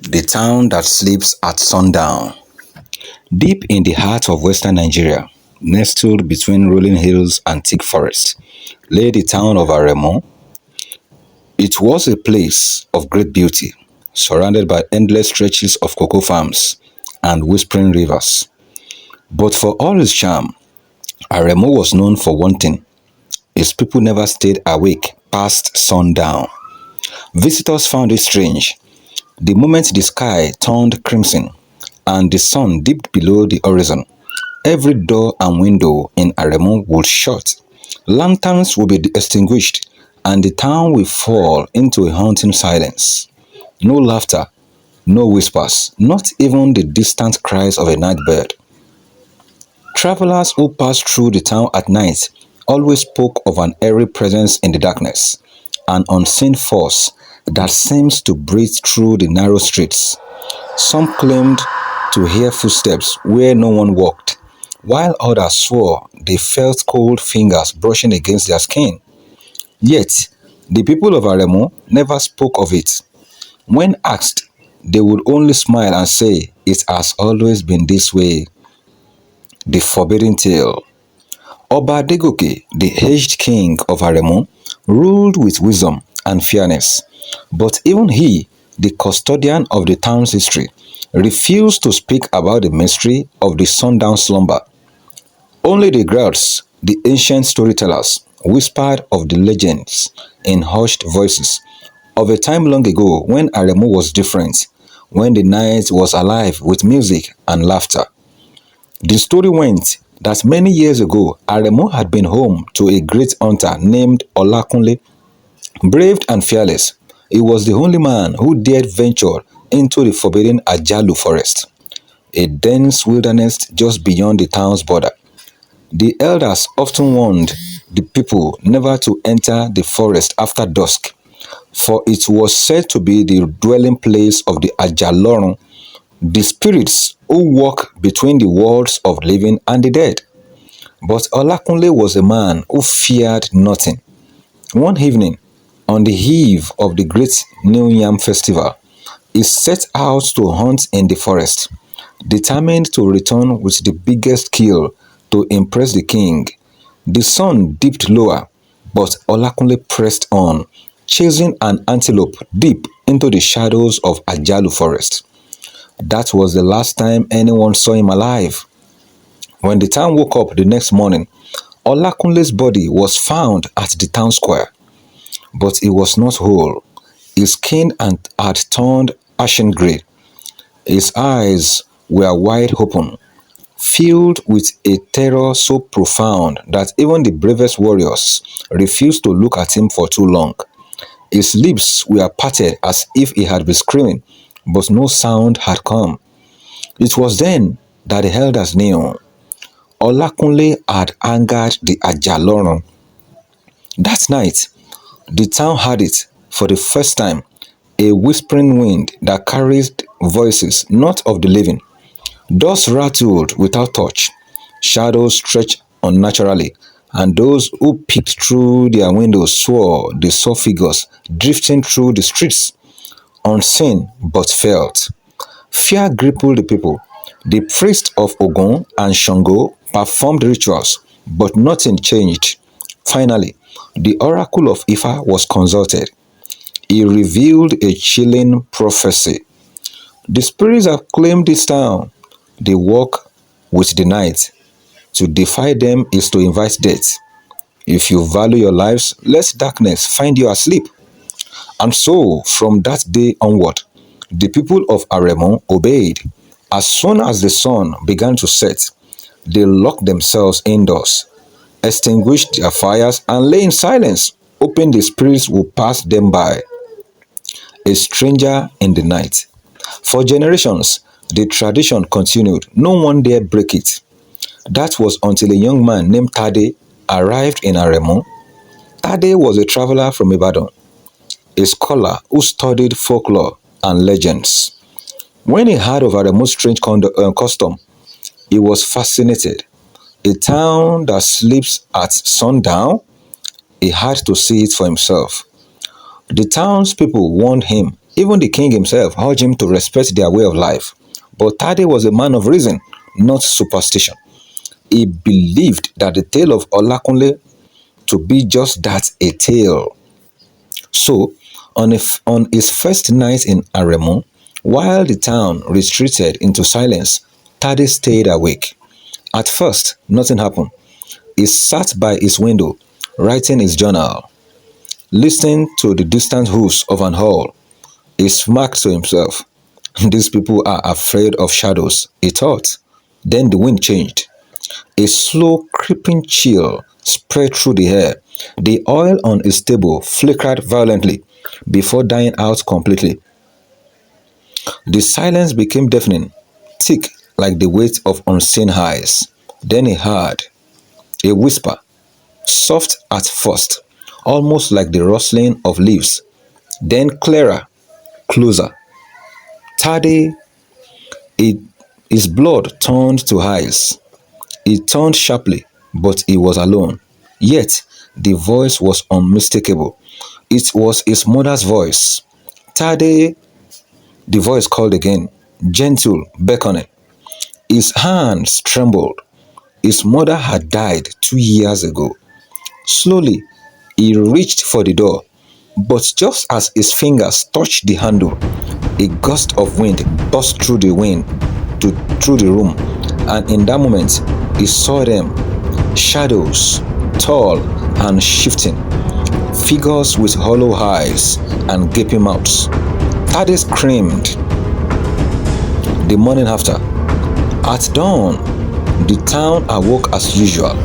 The town that sleeps at sundown. Deep in the heart of western Nigeria, nestled between rolling hills and thick forests, lay the town of Aremu. It was a place of great beauty, surrounded by endless stretches of cocoa farms and whispering rivers. But for all its charm, Aremu was known for one thing: its people never stayed awake past sundown. Visitors found it strange. The moment the sky turned crimson and the sun dipped below the horizon, every door and window in Aremu would shut. Lanterns would be extinguished, and the town will fall into a haunting silence. No laughter, no whispers, not even the distant cries of a night bird. Travelers who passed through the town at night always spoke of an airy presence in the darkness, an unseen force that seems to breathe through the narrow streets. Some claimed to hear footsteps where no one walked, while others swore they felt cold fingers brushing against their skin. Yet, the people of Aremu never spoke of it. When asked, they would only smile and say, "It has always been this way." The forbidden tale. Oba Adegoke, the aged king of Aremu, ruled with wisdom and fairness. But even he, the custodian of the town's history, refused to speak about the mystery of the sundown slumber. Only the guards, the ancient storytellers, whispered of the legends in hushed voices of a time long ago when Aremu was different, when the night was alive with music and laughter. The story went that many years ago, Aremu had been home to a great hunter named Olakunle. Brave and fearless, he was the only man who dared venture into the forbidden Ajalu forest, a dense wilderness just beyond the town's border. The elders often warned the people never to enter the forest after dusk, for it was said to be the dwelling place of the Ajalorun, the spirits who walk between the worlds of living and the dead. But Olakunle was a man who feared nothing. One evening, on the eve of the great New Yam festival, he set out to hunt in the forest, determined to return with the biggest kill to impress the king. The sun dipped lower, but Olakunle pressed on, chasing an antelope deep into the shadows of Ajalu forest. That was the last time anyone saw him alive. When the town woke up the next morning, Olakunle's body was found at the town square, but he was not whole. His skin had turned ashen gray. His eyes were wide open, filled with a terror so profound that even the bravest warriors refused to look at him for too long. His lips were parted as if he had been screaming, but no sound had come. It was then that the elders knew Olakunle had angered the Ajaloran. That night, the town heard it for the first time, a whispering wind that carried voices not of the living. Doors rattled without touch, shadows stretched unnaturally, and those who peeked through their windows swore they saw figures drifting through the streets, unseen but felt. Fear gripped the people. The priests of Ogun and Shango performed rituals, but nothing changed. Finally, the oracle of Ifa was consulted. He revealed a chilling prophecy. The spirits have claimed this town. They walk with the night. To defy them is to invite death. If you value your lives, let darkness find you asleep. And so, from that day onward, the people of Aremu obeyed. As soon as the sun began to set, they locked themselves indoors, extinguished their fires, and lay in silence, hoping the spirits would pass them by. A stranger in the night. For generations, the tradition continued. No one dared break it. That was until a young man named Tade arrived in Aremu. Tade was a traveler from Ibadan, a scholar who studied folklore and legends. When he heard of Aremu's strange custom, he was fascinated. A town that sleeps at sundown? He had to see it for himself. The townspeople warned him Even the king himself urged him to respect their way of life. But Tade was a man of reason, not superstition. He believed that the tale of Olakunle to be just that, a tale. So, on his first night in Aremu, while the town retreated into silence, Tade stayed awake. At first, nothing happened. He sat by his window, writing his journal, listening to the distant hoofs of an owl. He smirked to himself. These people are afraid of shadows, he thought. Then the wind changed. A slow, creeping chill spread through the air. The oil on his table flickered violently before dying out completely. The silence became deafening, thick like the weight of unseen eyes. Then he heard a whisper, soft at first, almost like the rustling of leaves, then clearer, closer. Tade, it, his blood turned to ice. He turned sharply, but he was alone. Yet, the voice was unmistakable. It was his mother's voice. Tade, the voice called again, gentle, beckoning. His hands trembled. His mother had died 2 years ago. Slowly, he reached for the door, but just as his fingers touched the handle, a gust of wind burst through the room, and in that moment, he saw them, shadows, tall and shifting, figures with hollow eyes and gaping mouths. Tade screamed. The morning after, at dawn, the town awoke as usual.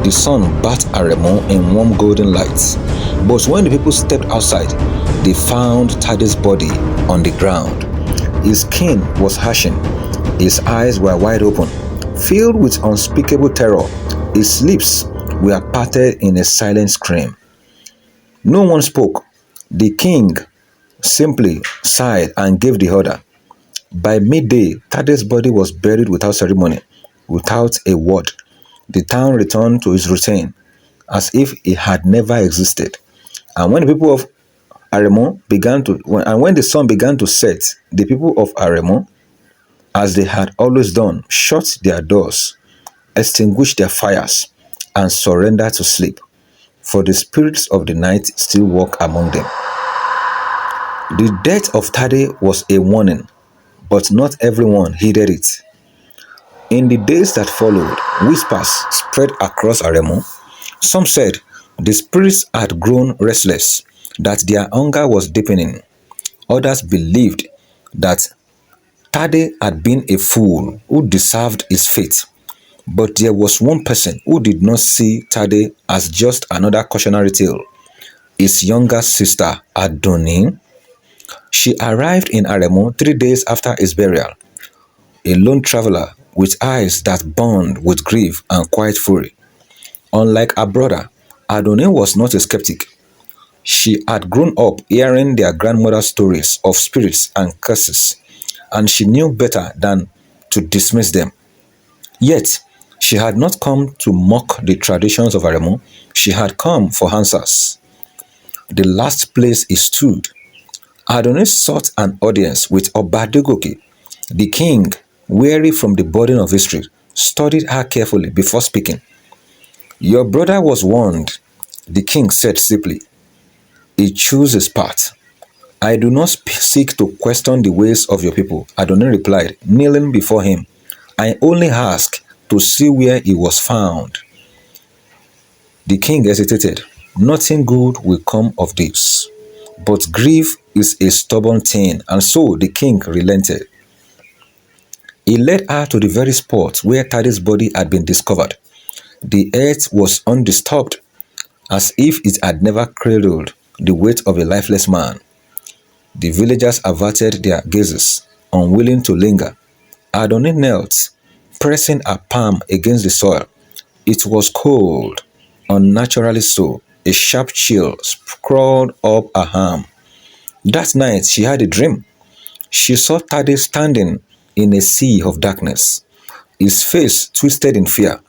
The sun bathed Aremu in warm golden lights. But when the people stepped outside, they found Tade's body on the ground. His skin was ashen. His eyes were wide open, filled with unspeakable terror. His lips were parted in a silent scream. No one spoke. The king simply sighed and gave the order. By midday, Tade's body was buried without ceremony, without a word. The town returned to its routine, as if it had never existed. And when the people of Aremu when the sun began to set, the people of Aremu, as they had always done, shut their doors, extinguished their fires, and surrendered to sleep. For the spirits of the night still walk among them. The death of Tade was a warning, but not everyone heeded it. In the days that followed, whispers spread across Aremu. Some said the spirits had grown restless, that their hunger was deepening. Others believed that Tade had been a fool who deserved his fate. But there was one person who did not see Tade as just another cautionary tale. His younger sister, Adoni. She arrived in Aremu 3 days after his burial, a lone traveler with eyes that burned with grief and quiet fury. Unlike her brother, Adoni was not a skeptic. She had grown up hearing their grandmother's stories of spirits and curses, and she knew better than to dismiss them. Yet, she had not come to mock the traditions of Aremu, she had come for answers. The last place he stood, Adoni sought an audience with Obadegoke. The king, weary from the burden of history, studied her carefully before speaking. Your brother was warned, the king said simply. He chose his part. I do not seek to question the ways of your people, Adoni replied, kneeling before him. I only ask to see where he was found. The king hesitated. Nothing good will come of this. But grief is a stubborn thing, and so the king relented. He led her to the very spot where Tade's body had been discovered. The earth was undisturbed, as if it had never cradled the weight of a lifeless man. The villagers averted their gazes, unwilling to linger. Adoni knelt, pressing her palm against the soil. It was cold, unnaturally so. A sharp chill crawled up her arm. That night she had a dream. She saw Tade standing in a sea of darkness, his face twisted in fear.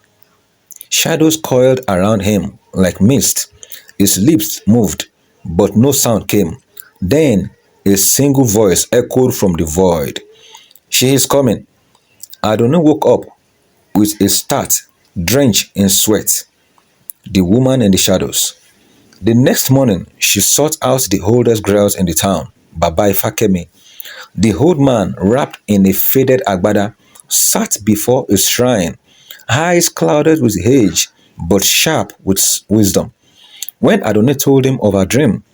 Shadows coiled around him like mist. His lips moved, but no sound came. Then A single voice echoed from the void. She is coming. Adonai woke up with a start, drenched in sweat. The woman in the shadows. The next morning, she sought out the oldest girls in the town, Baba Ifakemi. The old man, wrapped in a faded agbada, sat before a shrine, eyes clouded with age, but sharp with wisdom. When Adonai told him of her dream,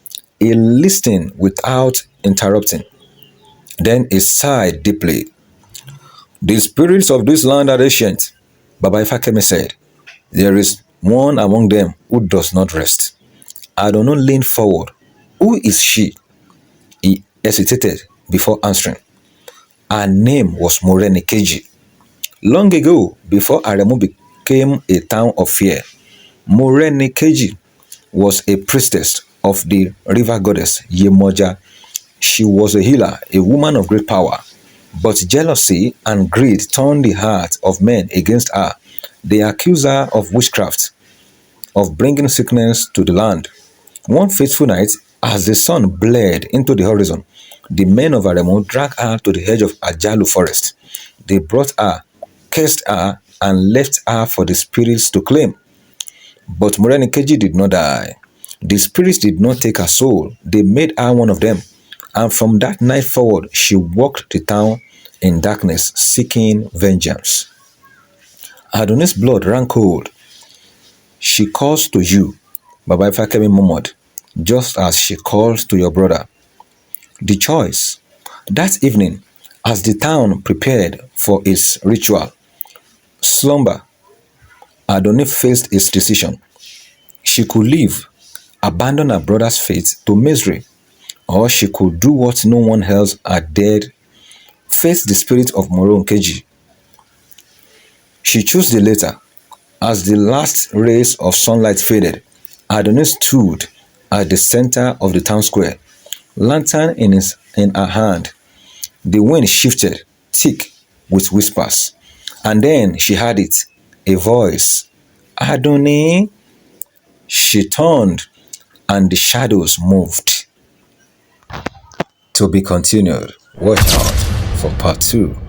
he listened without interrupting. Then he sighed deeply. The spirits of this land are ancient, Baba Ifakemi said. There is one among them who does not rest. Adonai leaned forward. Who is she? He hesitated before answering. Her name was Morenikeji. Long ago, before Aremu became a town of fear, Morenikeji was a priestess of the river goddess Yemoja. She was a healer, a woman of great power. But jealousy and greed turned the hearts of men against her. They accused her of witchcraft, of bringing sickness to the land. One fateful night, as the sun bled into the horizon, the men of Aremu dragged her to the edge of Ajalu forest. They brought her, cursed her, and left her for the spirits to claim. But Morenikeji did not die. The spirits did not take her soul. They made her one of them. And from that night forward, she walked the town in darkness, seeking vengeance. Adonai's blood ran cold. She calls to you, Baba Ifakemi murmured, just as she calls to your brother. The choice. That evening, as the town prepared for its ritual, slumber, Adonai faced his decision. She could leave, abandon her brother's fate to misery, or she could do what no one else had dared, face the spirit of Morenikeji. She chose the latter. As the last rays of sunlight faded, Adonai stood at the center of the town square, lantern in her hand. The wind shifted, thick with whispers. And then she heard it, a voice. Adonai. She turned, and the shadows moved. To be continued. Watch out for part 2.